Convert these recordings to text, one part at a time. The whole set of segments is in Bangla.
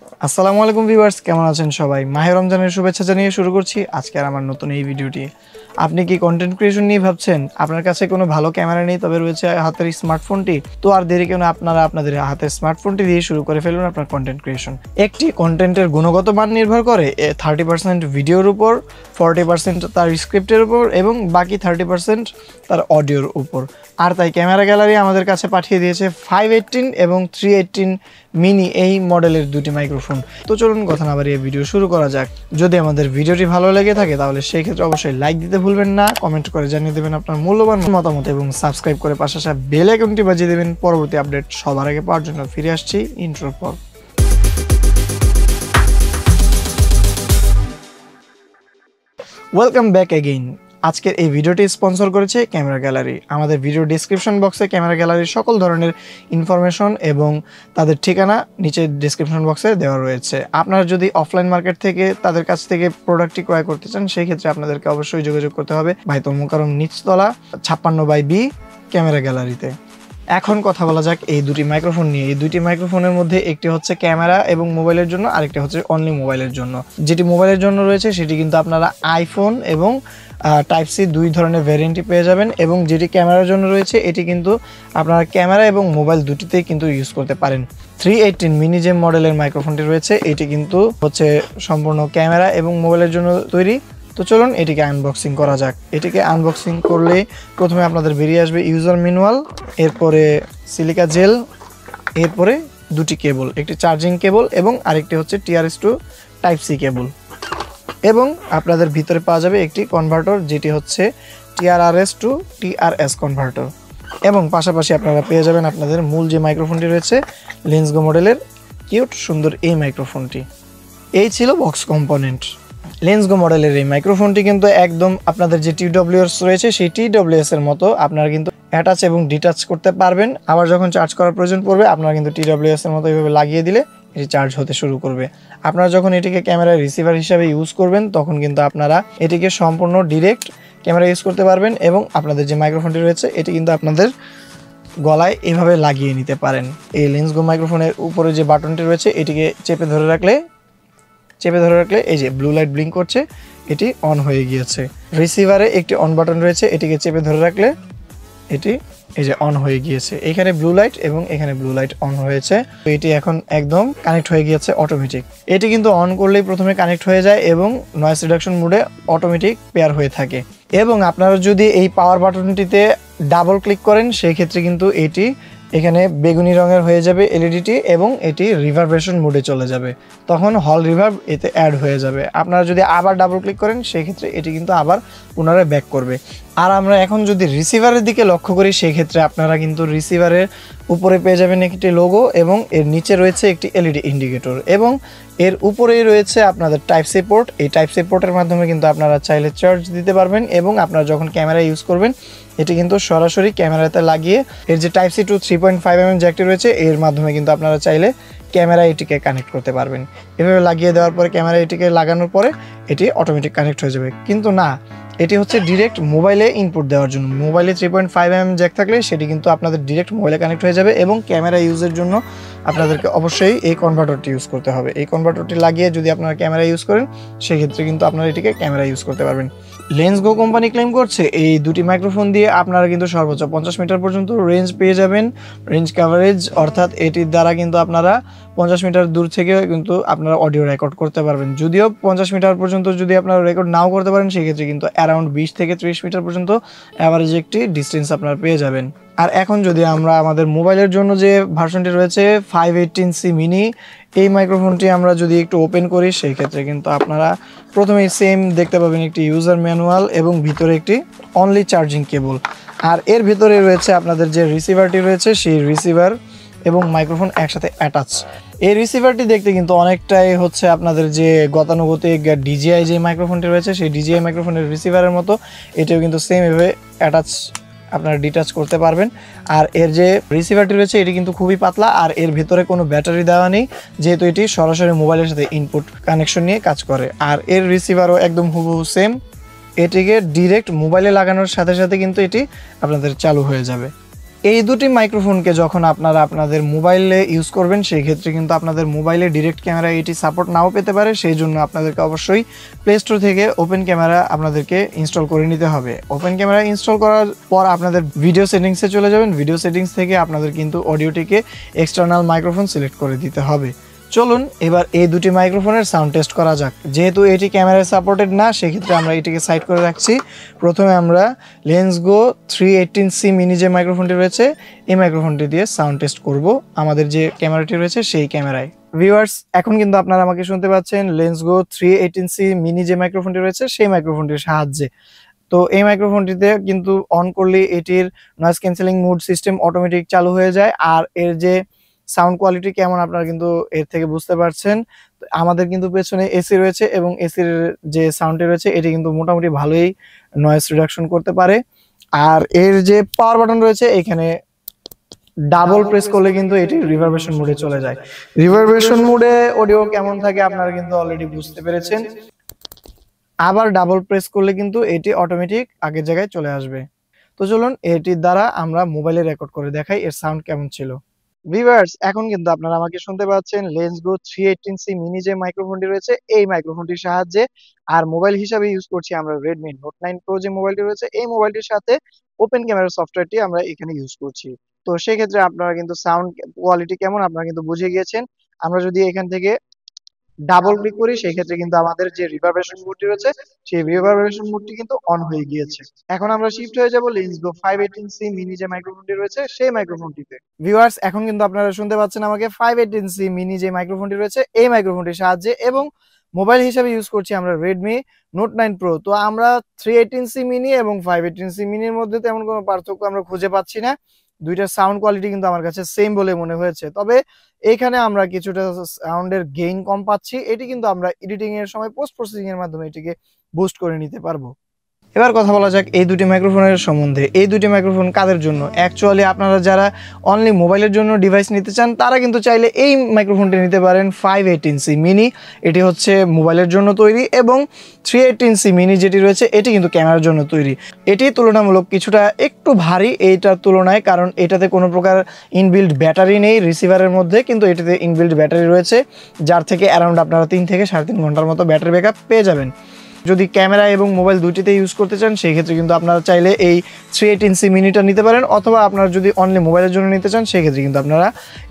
আসসালামু আলাইকুম ভিউয়ার্স, কেমন আছেন সবাই? মাহে রমজানের শুভেচ্ছা জানিয়ে শুরু করছি আজকে আমার নতুন এই ভিডিওটি। আপনি কি কন্টেন্ট ক্রিয়েশন নিয়ে ভাবছেন? আপনার কাছে কোনো ভালো ক্যামেরা নেই, তবে রয়েছে হাতের স্মার্টফোনটি। তো আর দেরি কেন, আপনারা আপনাদের হাতের স্মার্টফোনটি দিয়ে শুরু করে ফেলুন আপনার কন্টেন্ট ক্রিয়েশন। একটি কন্টেন্টের গুণগত মান নির্ভর করে 30% ভিডিওর উপর, 40% তার স্ক্রিপ্টের উপর এবং বাকি 30% তার অডিওর উপর। আর তাই ক্যামেরা গ্যালারি আমাদের কাছে পাঠিয়ে দিয়েছে 518 এবং 318 মিনি এই মডেলের দুটি মাইক্রোফোন। তো চলুন কথা না বাড়িয়ে ভিডিও শুরু করা যাক। যদি আমাদের ভিডিওটি ভালো লেগে থাকে তাহলে সেই ক্ষেত্রে অবশ্যই লাইক দিতে ভুলবেন না, কমেন্ট করে জানিয়ে দেবেন আপনার মূল্যবান মতামত এবং সাবস্ক্রাইব করে পাশে আসা বেল আইকনটি বাজিয়ে দেবেন পরবর্তী আপডেট সবার আগে পাওয়ার জন্য। ফিরে আসছি ইন্ট্রোর পর। Welcome back again. আজকের এই ভিডিওটি স্পন্সর করেছে ক্যামেরা গ্যালারি। আমাদের ভিডিও ডেসক্রিপশন বক্সে ক্যামেরা গ্যালারির সকল ধরনের ইনফরমেশন এবং তাদের ঠিকানা নিচে ডেসক্রিপশন বক্সে দেওয়া রয়েছে। আপনারা যদি অফলাইন মার্কেট থেকে তাদের কাছ থেকে প্রোডাক্টটি ক্রয় করতে চান সেই ক্ষেত্রে আপনাদেরকে অবশ্যই যোগাযোগ করতে হবে বাইতুল মুকাররম নিচতলা 56/B ক্যামেরা গ্যালারিতে। এখন কথা বলা যাক এই দুটি মাইক্রোফোন নিয়ে। এই দুটি মাইক্রোফোনের মধ্যে একটি হচ্ছে ক্যামেরা এবং মোবাইলের জন্য, আরেকটি হচ্ছে অনলি মোবাইলের জন্য। যেটি মোবাইলের জন্য রয়েছে সেটি কিন্তু আপনারা আইফোন এবং টাইপ সি দুই ধরনের ভ্যারিয়েন্টই পেয়ে যাবেন, এবং যেটি ক্যামেরার জন্য রয়েছে এটি কিন্তু আপনারা ক্যামেরা এবং মোবাইল দুটিতেই কিন্তু ইউজ করতে পারেন। 318 মিনি যে মডেলের মাইক্রোফোনটি রয়েছে এটি কিন্তু হচ্ছে সম্পূর্ণ ক্যামেরা এবং মোবাইলের জন্য তৈরি। তো চলুন এটিকে আনবক্সিং করা যাক। এটিকে আনবক্সিং করলে প্রথমে আপনাদের বেরিয়ে আসবে ইউজার ম্যানুয়াল, এরপরে সিলিকা জেল, এরপরে দুটি কেবল, একটি চার্জিং কেবল এবং আরেকটি হচ্ছে TRS2 টাইপ সি কেবল, এবং আপনাদের ভিতরে পাওয়া যাবে একটি কনভার্টর যেটি হচ্ছে TRRS টু TRS কনভার্টর, এবং পাশাপাশি আপনারা পেয়ে যাবেন আপনাদের মূল যে মাইক্রোফোনটি রয়েছে লেন্সগো মডেলের কিউট সুন্দর এই মাইক্রোফোনটি। এই ছিল বক্স কম্পোনেন্ট। লেন্সগো মডেলের এই মাইক্রোফোনটি কিন্তু একদম আপনাদের যে TWS রয়েছে সেই TWS এর মতো আপনারা কিন্তু অ্যাটাচ এবং ডিটাচ করতে পারবেন। আবার যখন চার্জ করার প্রয়োজন পড়বে আপনারা কিন্তু TWS এর মতো এইভাবে লাগিয়ে দিলে এটি চার্জ হতে শুরু করবে। আপনারা যখন এটিকে ক্যামেরার রিসিভার হিসাবে ইউজ করবেন তখন কিন্তু আপনারা এটিকে সম্পূর্ণ ডিরেক্ট ক্যামেরা ইউজ করতে পারবেন, এবং আপনাদের যে মাইক্রোফোনটি রয়েছে এটি কিন্তু আপনাদের গলায় এভাবে লাগিয়ে নিতে পারেন। এই লেন্সগো মাইক্রোফোনের উপরে যে বাটনটি রয়েছে এটিকে চেপে ধরে রাখলে এই যে ব্লু লাইট ব্লিঙ্ক করছে, এটি অন হয়ে গিয়েছে। রিসিভারে একটি অন বাটন রয়েছে, এটিকে চেপে ধরে রাখলে এটি এই যে অন হয়ে গিয়েছে। এখানে ব্লু লাইট এবং এখানে ব্লু লাইট অন হয়েছে। তো এটি এখন একদম কানেক্ট হয়ে গিয়েছে অটোমেটিক। এটি কিন্তু অন করলেই প্রথমে কানেক্ট হয়ে যায় এবং নয়েজ রিডাকশন মোডে অটোমেটিক পেয়ার হয়ে থাকে। এবং আপনারা যদি এই পাওয়ার বাটনটিতে ডাবল ক্লিক করেন সেই ক্ষেত্রে কিন্তু এটি এখানে বেগুনি রঙের হয়ে যাবে এলইডিটি, এবং এটি রিভারবেশন মোডে চলে যাবে, তখন হল রিভার্ব এতে অ্যাড হয়ে যাবে। আপনারা যদি আবার ডাবল ক্লিক করেন সেই ক্ষেত্রে এটি কিন্তু আবার পুনরায় ব্যাক করবে। আর আমরা এখন যদি রিসিভারের দিকে লক্ষ্য করি সেই ক্ষেত্রে আপনারা কিন্তু রিসিভারের উপরে পেয়ে যাবেন একটি লোগো, এবং এর নিচে রয়েছে একটি এলইডি ইন্ডিকেটর, এবং এর উপরেই রয়েছে আপনাদের টাইপ সি পোর্ট। এই টাইপ সি পোর্টের মাধ্যমে কিন্তু আপনারা চাইলে চার্জ দিতে পারবেন, এবং আপনারা যখন ক্যামেরা ইউজ করবেন এটি কিন্তু সরাসরি ক্যামেরাতে লাগিয়ে এর যে টাইপ সি টু 3.5mm জ্যাকটি রয়েছে এর মাধ্যমে কিন্তু আপনারা চাইলে ক্যামেরা এটিকে কানেক্ট করতে পারবেন। এভাবে লাগিয়ে দেওয়ার পরে ক্যামেরা এটিকে লাগানোর পরে এটি অটোমেটিক কানেক্ট হয়ে যাবে। কিন্তু না, এটি হচ্ছে ডিরেক্ট মোবাইলে ইনপুট দেওয়ার জন্য। মোবাইলে 3.5mm জ্যাক থাকলে সেটি কিন্তু আপনাদের ডিরেক্ট মোবাইলে কানেক্ট হয়ে যাবে, এবং ক্যামেরা ইউজের জন্য আপনাদেরকে অবশ্যই এই কনভার্টরটি ইউজ করতে হবে। এই কনভার্টরটি লাগিয়ে যদি আপনারা ক্যামেরা ইউজ করেন সেক্ষেত্রে কিন্তু আপনারা এটিকে ক্যামেরা ইউজ করতে পারবেন। লেন্সগো কোম্পানি ক্লেম করছে এই দুটি মাইক্রোফোন দিয়ে আপনারা কিন্তু সর্বোচ্চ 50 মিটার পর্যন্ত রেঞ্জ পেয়ে যাবেন, রেঞ্জ কাভারেজ, অর্থাৎ এটির দ্বারা কিন্তু আপনারা 50 মিটার দূর থেকে কিন্তু আপনারা অডিও রেকর্ড করতে পারবেন। যদিও 50 মিটার পর্যন্ত যদি আপনারা রেকর্ড নাও করতে পারেন সেক্ষেত্রে কিন্তু অ্যারাউন্ড 20 থেকে 30 মিটার পর্যন্ত অ্যাভারেজ একটি ডিস্টেন্স আপনারা পেয়ে যাবেন। আর এখন যদি আমরা আমাদের মোবাইলের জন্য যে ভার্সনটি রয়েছে 518c মিনি, এই মাইক্রোফোনটি আমরা যদি একটু ওপেন করি সেই ক্ষেত্রে কিন্তু আপনারা প্রথমেই সেম দেখতে পাবেন একটি ইউজার ম্যানুয়াল এবং ভিতরে একটি অনলি চার্জিং কেবল। আর এর ভিতরে রয়েছে আপনাদের যে রিসিভারটি রয়েছে সেই রিসিভার এবং মাইক্রোফোন একসাথে অ্যাটাচ। এই রিসিভারটি দেখতে কিন্তু অনেকটাই হচ্ছে আপনাদের যে গতানুগতিক DJI যে মাইক্রোফোনটি রয়েছে সেই DJI মাইক্রোফোনের রিসিভারের মতো, এটাও কিন্তু সেম এভাবে অ্যাটাচ আপনারা ডিটাচ করতে পারবেন। আর এর যে রিসিভারটি রয়েছে এটি কিন্তু খুবই পাতলা, আর এর ভিতরে কোনো ব্যাটারি দেওয়া নেই, যেহেতু এটি সরাসরি মোবাইলের সাথে ইনপুট কানেকশন নিয়ে কাজ করে। আর এর রিসিভারও একদম হুবহু সেম, এটিকে ডিরেক্ট মোবাইলে লাগানোর সাথে সাথে কিন্তু এটি আপনাদের চালু হয়ে যাবে। এই দুটি মাইক্রোফোনকে যখন আপনারা আপনাদের মোবাইলে ইউজ করবেন সেই ক্ষেত্রে কিন্তু আপনাদের মোবাইলে ডিরেক্ট ক্যামেরা এটি সাপোর্ট নাও পেতে পারে, সেই জন্য আপনাদেরকে অবশ্যই প্লে স্টোর থেকে ওপেন ক্যামেরা আপনাদেরকে ইনস্টল করে নিতে হবে। ওপেন ক্যামেরা ইনস্টল করার পর আপনাদের ভিডিও সেটিংসে চলে যাবেন। ভিডিও সেটিংস থেকে আপনাদের কিন্তু অডিওটিকে এক্সটার্নাল মাইক্রোফোন সিলেক্ট করে দিতে হবে। চলুন এবার এই দুটি মাইক্রোফোনের সাউন্ড টেস্ট করা যাক। যেহেতু এটি ক্যামেরায় সাপোর্টেড না, সেক্ষেত্রে আমরা এটিকে সাইড করে রাখছি। প্রথমে আমরা লেন্সগো 318c মিনি যে মাইক্রোফোনটি রয়েছে এই মাইক্রোফোনটি দিয়ে সাউন্ড টেস্ট করব আমাদের যে ক্যামেরাটি রয়েছে সেই ক্যামেরায়। ভিউয়ার্স, এখন কিন্তু আপনারা আমাকে শুনতে পাচ্ছেন লেন্সগো 318c মিনি যে মাইক্রোফোনটি রয়েছে সেই মাইক্রোফোনটির সাহায্যে। তো এই মাইক্রোফোনটিতে কিন্তু অন করলে এটির noise cancelling mode system automatic চালু হয়ে যায়। আর এর যে সাউন্ড কোয়ালিটি কেমন আপনারা কিন্তু এর থেকে বুঝতে পারছেন। আমাদের কিন্তু পেছনে এসি রয়েছে এবং এসির যে সাউন্ডটি রয়েছে এটি কিন্তু মোটামুটি ভালোই নয়েজ রিডাকশন করতে পারে। আর এর যে পাওয়ার বাটন রয়েছে এখানে ডাবল প্রেস করলে কিন্তু এটি রিভারবেশন মোডে চলে যায়। রিভারবেশন মোডে অডিও কেমন থাকে আপনারা কিন্তু অলরেডি বুঝতে পেরেছেন। আবার ডাবল প্রেস করলে কিন্তু এটি অটোমেটিক আগের জায়গায় চলে আসবে। তো চলুন এটির দ্বারা আমরা মোবাইলে রেকর্ড করে দেখাই এর সাউন্ড কেমন ছিল। ভিউয়ার্স, এখন কিন্তু আপনারা আমাকে শুনতে পাচ্ছেন লেন্সগো 318c মিনি যে মাইক্রোফোনটি রয়েছে এই মাইক্রোফোনটির সাহায্যে। আর মোবাইল হিসাবে ইউজ করছি আমরা Redmi Note 9 Pro যে মোবাইলটি রয়েছে এই মোবাইলটির সাথে ওপেন ক্যামেরা সফটওয়্যারটি আমরা এখানে ইউজ করছি। তো সেই ক্ষেত্রে আপনারা কিন্তু সাউন্ড কোয়ালিটি কেমন আপনারা কিন্তু বুঝে গিয়েছেন। আমরা যদি এখান থেকে ডাবল ক্লিক করি সেই ক্ষেত্রে কিন্তু আমাদের যে রিভারবেশন মোডটি রয়েছে সেই রিভারবেশন মোডটি কিন্তু অন হয়ে গিয়েছে। এখন আমরা শিফট হয়ে যাব Lensgo 518c মিনি যে মাইক্রোফোনটি রয়েছে সেই মাইক্রোফোনটিতে। ভিউয়ার্স, এখন কিন্তু আপনারা শুনতে পাচ্ছেন আমাকে 518c মিনি যে মাইক্রোফোনটি রয়েছে এই মাইক্রোফোনটির সাহায্যে এবং মোবাইল হিসেবে ইউজ করছি আমরা Redmi Note 9 Pro। তো আমরা 318c মিনি এবং 518c মিনির মধ্যে তেমন কোনো পার্থক্য আমরা খুঁজে পাচ্ছি না। দুইটার সাউন্ড কোয়ালিটি কিন্তু আমার কাছে সেম বলে মনে হয়েছে। তবে এইখানে আমরা কিছুটা সাউন্ডের গেইন কম পাচ্ছি। এটি কিন্তু আমরা এডিটিং এর সময় পোস্ট প্রসেসিং এর মাধ্যমে এটিকে বুস্ট করে নিতে পারবো। এবার কথা বলা যাক এই দুটি মাইক্রোফোনের সম্বন্ধে। এই দুটি মাইক্রোফোন কাদের জন্য? অ্যাকচুয়ালি আপনারা যারা অনলি মোবাইলের জন্য ডিভাইস নিতে চান তারা কিন্তু চাইলে এই মাইক্রোফোনটি নিতে পারেন 518c মিনি। এটি হচ্ছে মোবাইলের জন্য তৈরি এবং 318c মিনি যেটি রয়েছে এটি কিন্তু ক্যামেরার জন্য তৈরি। এটি তুলনামূলক কিছুটা একটু ভারী এইটার তুলনায়, কারণ এটাতে কোনো প্রকার ইনবিল্ড ব্যাটারি নেই রিসিভারের মধ্যে, কিন্তু এটাতে ইনবিল্ড ব্যাটারি রয়েছে যার থেকে অ্যারাউন্ড আপনারা 3 থেকে 3.5 ঘন্টার মতো ব্যাটারি ব্যাকআপ পেয়ে যাবেন। যদি ক্যামেরা এবং মোবাইল দুইটিতে ইউজ করতে চান সেই ক্ষেত্রে কিন্তু আপনারা চাইলে এই 318c মিনিটা নিতে পারেন, অথবা আপনারা যদি অনলি মোবাইলের জন্য নিতে চান সেই ক্ষেত্রে কিন্তু আপনারা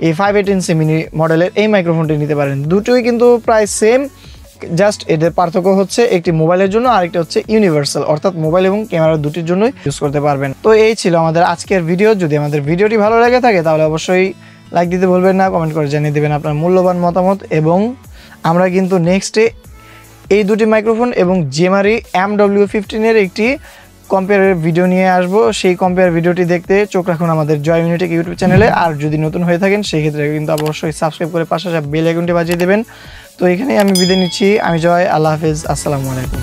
এই 518c মিনি মডেলের এই মাইক্রোফোনটি নিতে পারেন। দুটোই কিন্তু প্রায় সেম, জাস্ট এদের পার্থক্য হচ্ছে একটি মোবাইলের জন্য আরেকটা হচ্ছে ইউনিভার্সাল, অর্থাৎ মোবাইল এবং ক্যামেরা দুটির জন্যই ইউজ করতে পারবেন। তো এই ছিল আমাদের আজকের ভিডিও। যদি আমাদের ভিডিওটি ভালো লেগে থাকে তাহলে অবশ্যই লাইক দিতে ভুলবেন না, কমেন্ট করে জানিয়ে দেবেন আপনার মূল্যবান মতামত। এবং আমরা কিন্তু নেক্সটে এই দুটি মাইক্রোফোন এবং জেমারি MW15 এর একটি কম্পেয়ারের ভিডিও নিয়ে আসবো। সেই কম্পেয়ার ভিডিওটি দেখতে চোখ রাখুন আমাদের জয় ইউনিটেক ইউটিউব চ্যানেলে। আর যদি নতুন হয়ে থাকেন সেই ক্ষেত্রে কিন্তু অবশ্যই সাবস্ক্রাইব করে পাশে বেল আইকনটি বাজিয়ে দেবেন। তো এখানেই আমি বিদায় নিচ্ছি। আমি জয়, আল্লাহ হাফেজ, আসসালামু আলাইকুম।